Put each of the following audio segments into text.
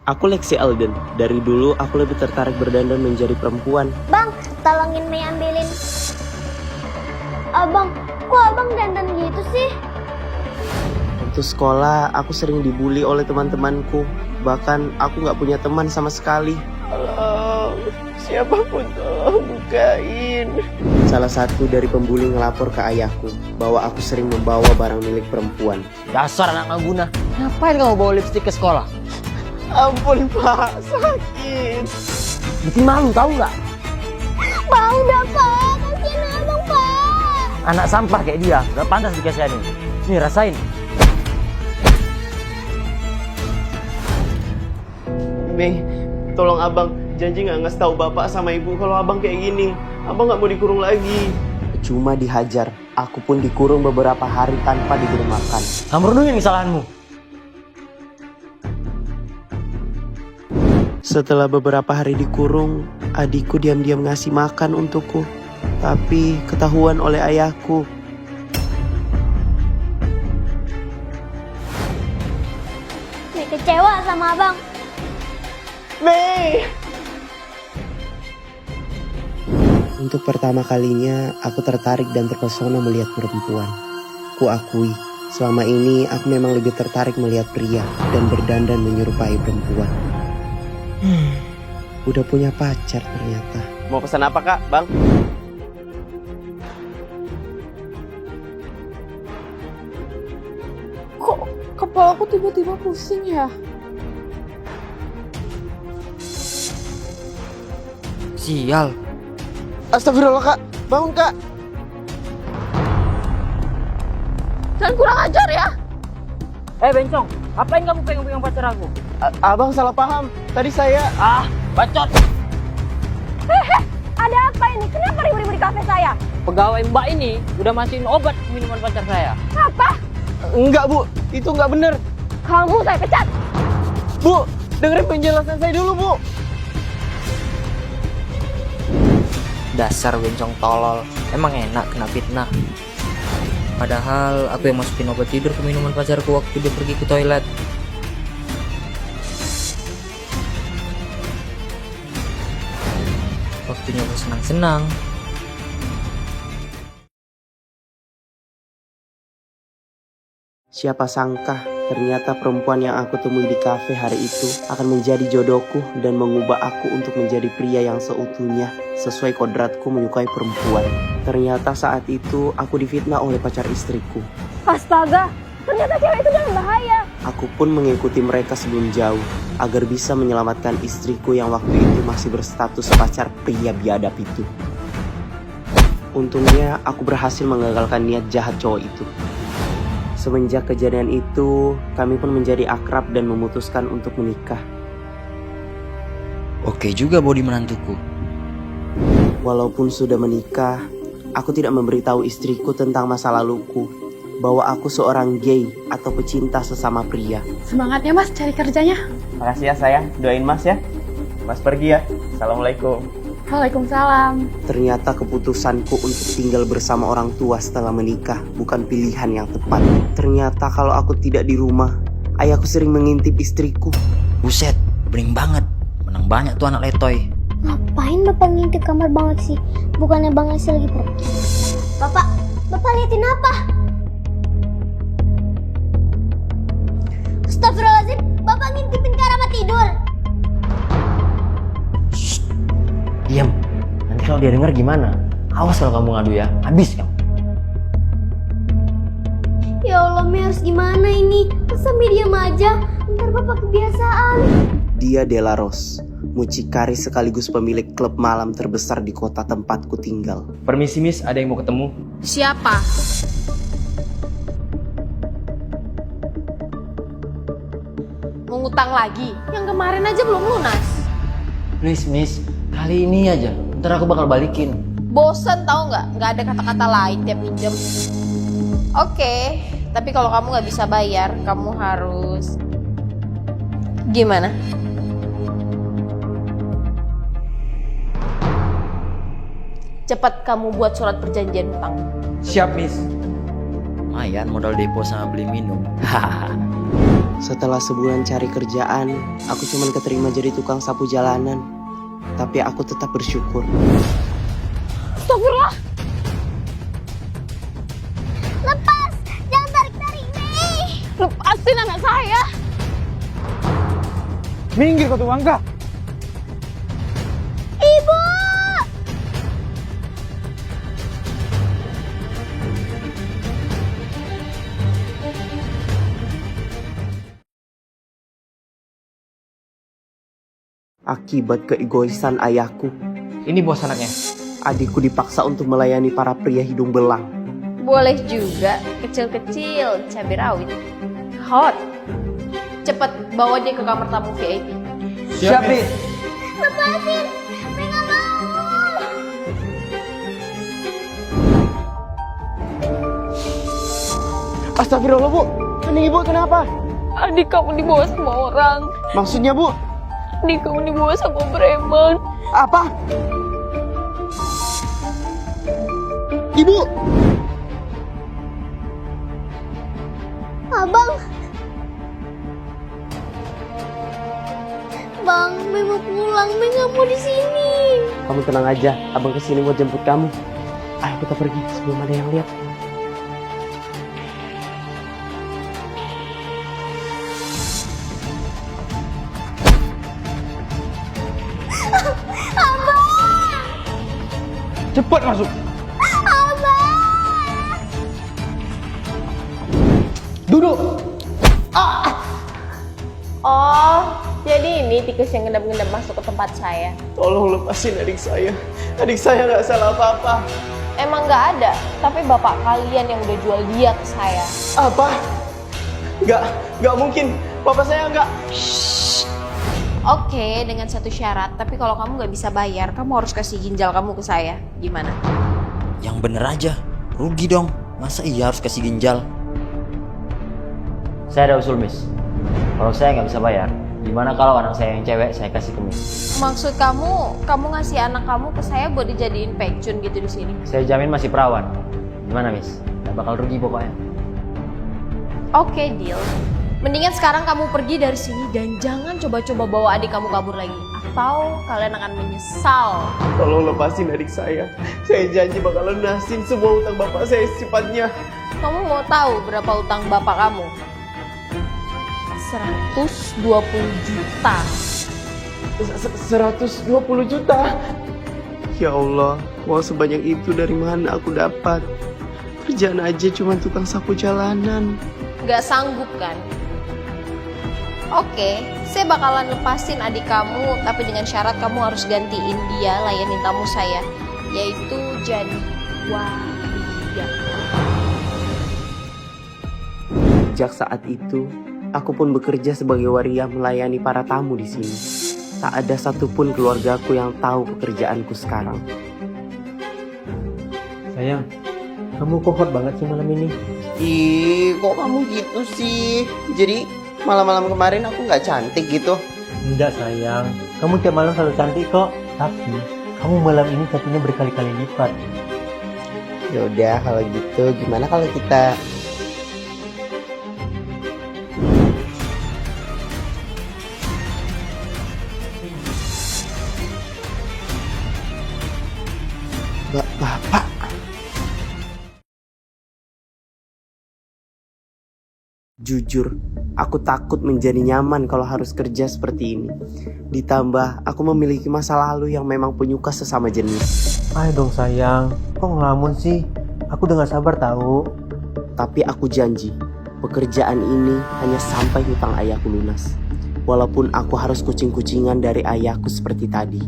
Aku Lexi Alden. Dari dulu aku lebih tertarik berdandan menjadi perempuan. Bang, tolongin Mei ambilin. Abang, kok abang dandan gitu sih? Waktu sekolah, aku sering dibully oleh teman-temanku. Bahkan aku nggak punya teman sama sekali. Halo, siapapun tolong bukain. Salah satu dari pembuli ngelapor ke ayahku bahwa aku sering membawa barang milik perempuan. Dasar anak nggak guna. Ngapain kamu bawa lipstik ke sekolah? Ampun pak, sakit. Bikin malu tahu nggak? Bang, udah pak, kasihan abang pak. Anak sampah kayak dia, nggak pantas dikasihanin. Nih rasain. Mei, tolong abang, janji nggak ngasih tahu bapak sama ibu kalau abang kayak gini. Abang nggak mau dikurung lagi. Cuma dihajar, aku pun dikurung beberapa hari tanpa diberi makan. Kamu renungin kesalahanmu. Setelah beberapa hari dikurung, adikku diam-diam ngasih makan untukku. Tapi ketahuan oleh ayahku. Mei kecewa sama abang. Mei! Untuk pertama kalinya, aku tertarik dan terpesona melihat perempuan. Kuakui, selama ini aku memang lebih tertarik melihat pria dan berdandan menyerupai perempuan. Udah punya pacar ternyata. Mau pesan apa kak, bang? Kok kepalaku tiba-tiba pusing ya? Sial. Astagfirullah kak, bangun kak. Jangan kurang ajar ya. Bencong, ngapain kamu pegang-pegang pacar aku? Abang salah paham, tadi saya... Bacot. Ada apa ini? Kenapa ribut-ribut di kafe saya? Pegawai mbak ini udah masukin obat ke minuman pacar saya. Apa? Enggak bu, itu enggak bener. Kamu saya pecat. Bu, dengerin penjelasan saya dulu bu. Dasar bencong tolol. Emang enak kena fitnah. Padahal aku yang masukin obat tidur ke minuman pacarku waktu dia pergi ke toilet. Waktunya aku senang-senang. Siapa sangka ternyata perempuan yang aku temui di kafe hari itu akan menjadi jodohku dan mengubah aku untuk menjadi pria yang seutuhnya sesuai kodratku menyukai perempuan. Ternyata saat itu aku difitnah oleh pacar istriku. Astaga, ternyata cewek itu dalam bahaya. Aku pun mengikuti mereka sebelum jauh agar bisa menyelamatkan istriku yang waktu itu masih berstatus pacar pria biadab itu. Untungnya aku berhasil mengagalkan niat jahat cowok itu. Semenjak kejadian itu, kami pun menjadi akrab dan memutuskan untuk menikah. Oke juga body menantuku. Walaupun sudah menikah, aku tidak memberitahu istriku tentang masa laluku, bahwa aku seorang gay atau pecinta sesama pria. Semangat ya mas cari kerjanya. Makasih ya sayang, doain mas ya. Mas pergi ya. Assalamualaikum. Waalaikumsalam. Ternyata keputusanku untuk tinggal bersama orang tua setelah menikah bukan pilihan yang tepat. Ternyata kalau aku tidak di rumah, ayahku sering mengintip istriku. Buset, bening banget. Menang banyak tuh anak letoy. Ngapain bapak ngintip kamar banget sih? Bukannya bang Asi lagi pergi. Bapak liatin apa? Astagfirullahaladzim, bapak ngintipin ke arah tidur. Diam. Nanti kalau dia dengar gimana? Awas kalau kamu ngadu ya. Habis kamu. Ya Allah, Mi harus gimana ini? Masa Mi diam aja? Ntar bapak kebiasaan. Dia Delaros, mucikari sekaligus pemilik klub malam terbesar di kota tempatku tinggal. Permisi Miss, ada yang mau ketemu? Siapa? Mau ngutang lagi? Yang kemarin aja belum lunas. Please Miss, kali ini aja. Ntar aku bakal balikin. Bosen tau nggak? Nggak ada kata-kata lain tiap pinjam. Oke, tapi kalau kamu nggak bisa bayar, kamu harus gimana? Cepat kamu buat surat perjanjian hutang. Siap Miss. Lumayan modal depo sama beli minum. Hahaha. Setelah sebulan cari kerjaan, aku cuma keterima jadi tukang sapu jalanan. Tapi aku tetap bersyukur. Astagfirullah. Lepas, jangan tarik-tarik nih. Lepasin anak saya. Minggir kau tuh Angga. Ibu. Akibat keegoisan ayahku, Ini bos anaknya. adikku dipaksa untuk melayani para pria hidung belang. Boleh juga, kecil-kecil, cabai rawit. Hot. Cepet bawa dia ke kamar tamu VIP. Siap, Bi. Lepasin. Saya nggak mau. Astagfirullah, Bu. Ini Ibu kenapa? Adik kamu dibawa sama orang. Maksudnya, Bu? Adik kamu dibawa sama preman. Apa? Ibu! Abang. Bang, Be mau pulang. Be nggak mau di sini. Kamu tenang aja, abang kesini mau jemput kamu. Ayo kita pergi sebelum ada yang lihat. Cepat masuk. Duduk. Oh, jadi ini tikus yang ngendap-ngendap masuk ke tempat saya. Tolong lepasin adik saya. Adik saya nggak salah apa-apa. Emang nggak ada, tapi bapak kalian yang udah jual dia ke saya. Apa? Nggak mungkin. Papa saya nggak. Oke, dengan satu syarat. Tapi kalau kamu nggak bisa bayar, kamu harus kasih ginjal kamu ke saya. Gimana? Yang bener aja, rugi dong. Masa iya harus kasih ginjal? Saya ada usul, Miss. Kalau saya nggak bisa bayar, gimana kalau anak saya yang cewek saya kasih ke Miss? Maksud kamu ngasih anak kamu ke saya buat dijadiin pekcun gitu di sini? Saya jamin masih perawan. Gimana, Miss? Nggak bakal rugi pokoknya. Oke, deal. Mendingan sekarang kamu pergi dari sini dan jangan coba-coba bawa adik kamu kabur lagi. Atau kalian akan menyesal. Tolong lepasin adik saya. Saya janji bakal lunasin semua utang bapak saya secepatnya. Kamu mau tahu berapa utang bapak kamu? 120 juta. 120 juta. Ya Allah, uang sebanyak itu dari mana aku dapat? Kerjaan aja cuma tukang sapu jalanan. Gak sanggup kan? Oke, saya bakalan lepasin adik kamu, tapi dengan syarat kamu harus gantiin dia layanin tamu saya, yaitu jadi waria. Sejak saat itu, aku pun bekerja sebagai waria melayani para tamu di sini. Tak ada satupun keluargaku yang tahu pekerjaanku sekarang. Sayang, kamu kok hot banget sih malam ini? Ih, kok kamu gitu sih? Jadi malam-malam kemarin aku nggak cantik gitu? Enggak sayang, kamu tiap malam selalu cantik kok. Tapi kamu malam ini cantiknya berkali-kali lipat. Ya udah kalau gitu, gimana kalau kita Bapak. Jujur, aku takut menjadi nyaman kalau harus kerja seperti ini. Ditambah, aku memiliki masa lalu yang memang penyuka sesama jenis. Ayo dong sayang, kok ngelamun sih? Aku udah gak sabar tahu. Tapi aku janji, pekerjaan ini hanya sampai hutang ayahku lunas. Walaupun aku harus kucing-kucingan dari ayahku seperti tadi.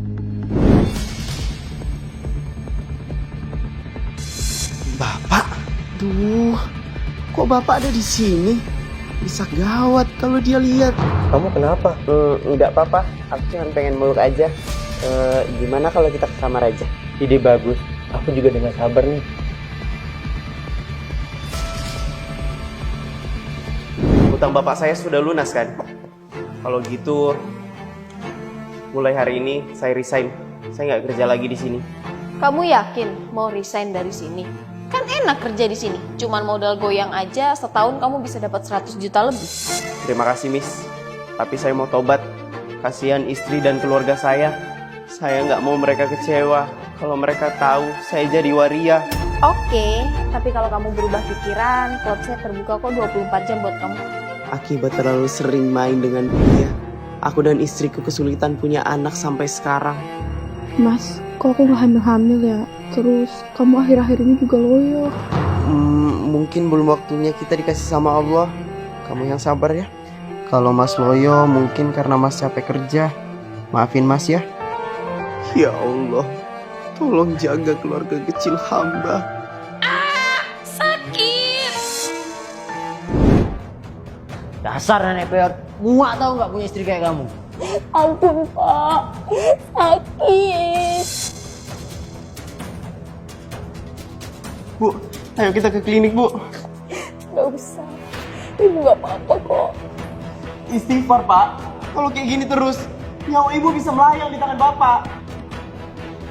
Bapak, tuh, kok bapak ada di sini? Bisa gawat kalau dia lihat. Kamu kenapa? Enggak apa-apa, aku cuma pengen meluk aja. Gimana kalau kita ke kamar aja? Ide bagus, aku juga udah gak sabar nih. Hutang bapak saya sudah lunas kan? Kalau gitu, mulai hari ini saya resign. Saya nggak kerja lagi di sini. Kamu yakin mau resign dari sini? Kan enak kerja di sini. Cuman modal goyang aja setahun kamu bisa dapat 100 juta lebih. Terima kasih, Miss. Tapi saya mau tobat. Kasihan istri dan keluarga saya. Saya nggak mau mereka kecewa kalau mereka tahu saya jadi waria. Oke, tapi kalau kamu berubah pikiran, klub saya terbuka kok 24 jam buat kamu. Akibat terlalu sering main dengan dia, aku dan istriku kesulitan punya anak sampai sekarang. Mas, kok aku gak hamil-hamil ya? Terus kamu akhir-akhir ini juga loyo. Mungkin belum waktunya kita dikasih sama Allah. Kamu yang sabar ya. Kalau Mas loyo mungkin karena Mas capek kerja. Maafin Mas ya. Ya Allah, tolong jaga keluarga kecil hamba. Dasar nenek peot. Muak tau nggak punya istri kayak kamu. Ampun Pak, sakit. Bu, ayo kita ke klinik, Bu. Gak usah, ibu gak apa-apa kok. Istighfar, Pak. Kalau kayak gini terus, nyawa ibu bisa melayang di tangan Bapak.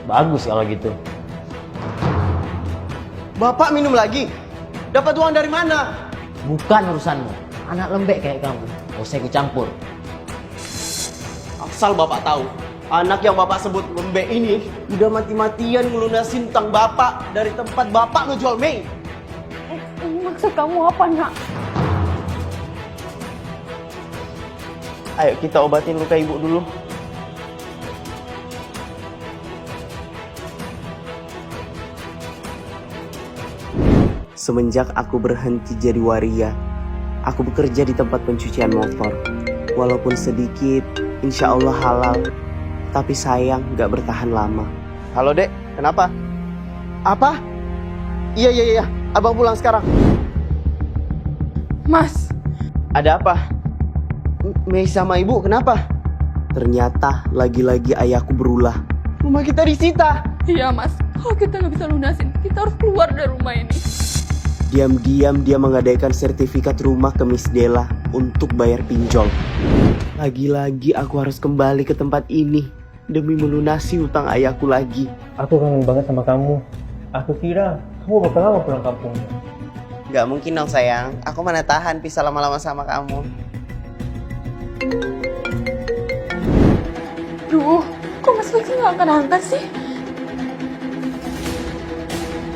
Bagus kalau gitu. Bapak minum lagi? Dapat uang dari mana? Bukan urusanmu. Anak lembek kayak kamu. Gak usah ikut campur. Asal Bapak tahu, anak yang Bapak sebut lembek ini udah mati-matian ngelunasin utang Bapak dari tempat Bapak ngejual Mei. Maksud kamu apa, nak? Ayo kita obatin luka ibu dulu. Semenjak aku berhenti jadi waria, aku bekerja di tempat pencucian motor. Walaupun sedikit, insya Allah halal. Tapi sayang gak bertahan lama. Halo Dek, kenapa? Apa? Iya, abang pulang sekarang. Mas, Ada apa? Mei sama ibu kenapa? Ternyata lagi-lagi ayahku berulah. Rumah kita disita. iya mas, kalau kita gak bisa lunasin, kita harus keluar dari rumah ini. Diam-diam dia menggadaikan sertifikat rumah ke Miss Della untuk bayar pinjol. Lagi-lagi aku harus kembali ke tempat ini demi melunasi utang ayahku lagi. Aku kangen banget sama kamu. Aku kira kamu bakal lama pulang kampung. Gak mungkin dong sayang, aku mana tahan pisah lama-lama sama kamu. Duh, kok Mas Lexi gak angkat-angkat sih?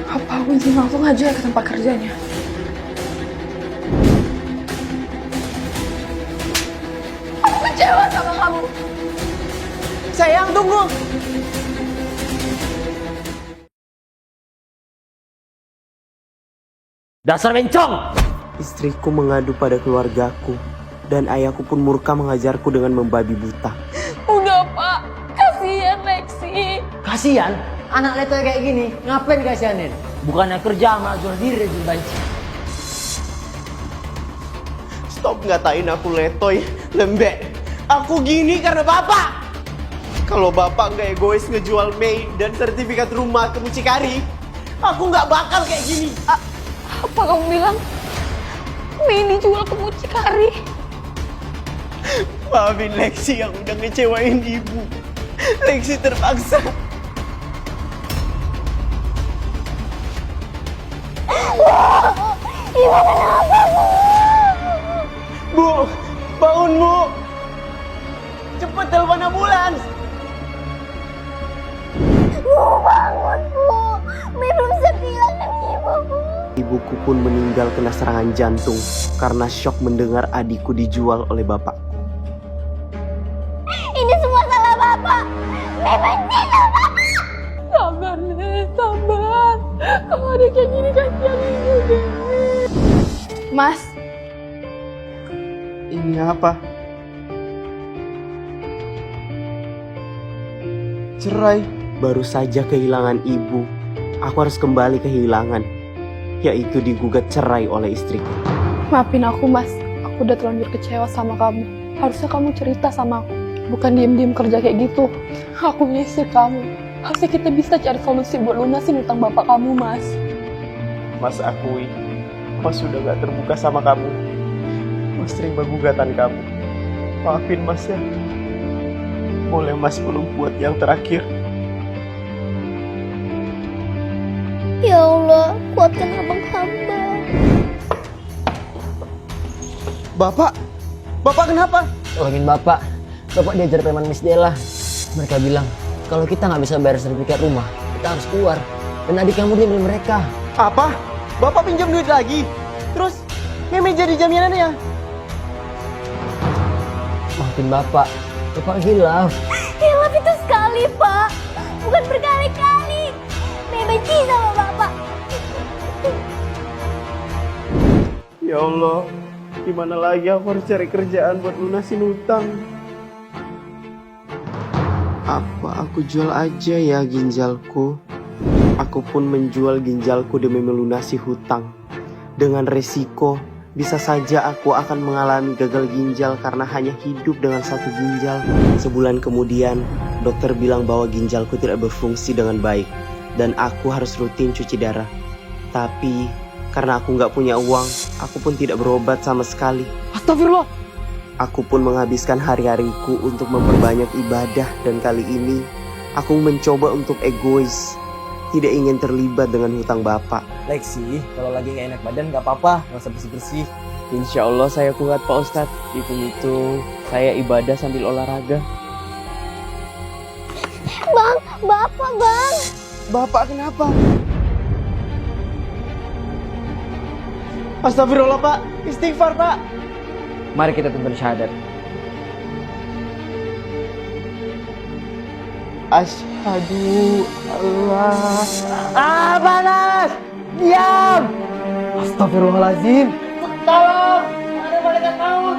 Apa aku izin langsung aja ya ke tempat kerjanya? Aku kecewa sama kamu. Sayang, tunggu! Dasar bencong! Istriku mengadu pada keluargaku, dan ayahku pun murka mengajarku dengan membabi buta. Udah pak, kasihan Lexi. Kasian, anak letoy kayak gini, ngapain kasihanin? Bukannya kerja malah jual diri jual banci. Stop ngatain aku letoy, lembek. Aku gini karena bapak. Kalau bapak nggak egois ngejual Mei dan sertifikat rumah ke mucikari, aku nggak bakal kayak gini. Apa kamu bilang? Mei dijual ke mucikari. Maafin Lexi yang udah ngecewain ibu. Lexi terpaksa. Ibu kenapa Bu? Bu, bangun Bu. Cepet telepon ambulans. Bu bangun Bu. Mei belum bisa bilang kan ibu Bu. Ibuku pun meninggal kena serangan jantung karena syok mendengar adikku dijual oleh bapak. Ini semua salah Bapak. Mei benci sama Bapak. Sabar, Nek, sabar. Kalau ada kayak gini kasihan ibu deh. Mas, Ini apa? Cerai. Baru saja kehilangan ibu. Aku harus kembali kehilangan, yaitu digugat cerai oleh istriku. maafin aku mas. Aku udah terlanjur kecewa sama kamu. Harusnya kamu cerita sama aku, bukan diem-diem kerja kayak gitu. Aku punya istri kamu. Harusnya kita bisa cari solusi buat lunasin utang bapak kamu, Mas. Mas akui, Mas sudah gak terbuka sama kamu. Mas terima gugatan kamu. Maafin Mas ya. Boleh Mas belum buat yang terakhir. Ya Allah, kuatkan abang hamba. Bapak, Bapak kenapa? Tolongin bapak. Bapak diajar preman Miss Della. Mereka bilang kalau kita nggak bisa bayar sertifikat rumah, kita harus keluar. Dan adik kamu dia beli mereka. Apa? Bapak pinjam duit lagi? Terus Meme jadi jaminannya? Maafin bapak. Bapak hilaf. Hilaf itu sekali, Pak. Bukan berkali-kali. Mei benci sama Bapak. Ya Allah, gimana lagi aku harus cari kerjaan buat lunasin hutang? Apa aku jual aja ya ginjalku? Aku pun menjual ginjalku demi melunasi hutang. Dengan resiko, bisa saja aku akan mengalami gagal ginjal karena hanya hidup dengan satu ginjal. Sebulan kemudian, dokter bilang bahwa ginjalku tidak berfungsi dengan baik dan aku harus rutin cuci darah. Tapi karena aku nggak punya uang, aku pun tidak berobat sama sekali. Astagfirullah. Aku pun menghabiskan hari-hariku untuk memperbanyak ibadah dan kali ini aku mencoba untuk egois, tidak ingin terlibat dengan hutang bapak. Lexi, kalau lagi nggak enak badan nggak apa-apa, nggak usah bersih-bersih. Insya Allah saya kuat Pak Ustadz. Hitung-hitung saya ibadah sambil olahraga. Bang, Bapak, Bang. Bapak kenapa? Astagfirullah Pak, istighfar Pak. Mari kita tuntut syahadat. Asyhadu Allah. Panas! Diam! Astagfirullahaladzim. Tolong, ada malaikat maut.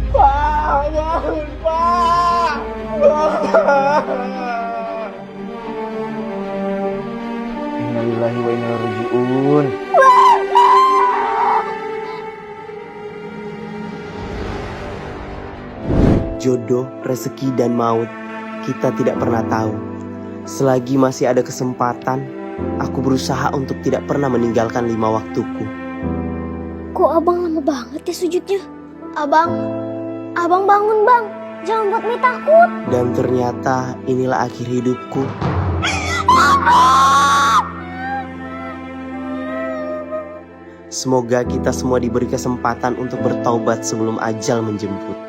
Pak, bangun Pak. Innalillahi wa inna ilaihi raji'un. Jodoh, rezeki, dan maut kita tidak pernah tahu. Selagi masih ada kesempatan, aku berusaha untuk tidak pernah meninggalkan 5 waktuku. Kok abang lama banget ya sujudnya? Abang bangun bang. Jangan buat Mei takut. Dan ternyata inilah akhir hidupku. Semoga kita semua diberi kesempatan untuk bertaubat sebelum ajal menjemput.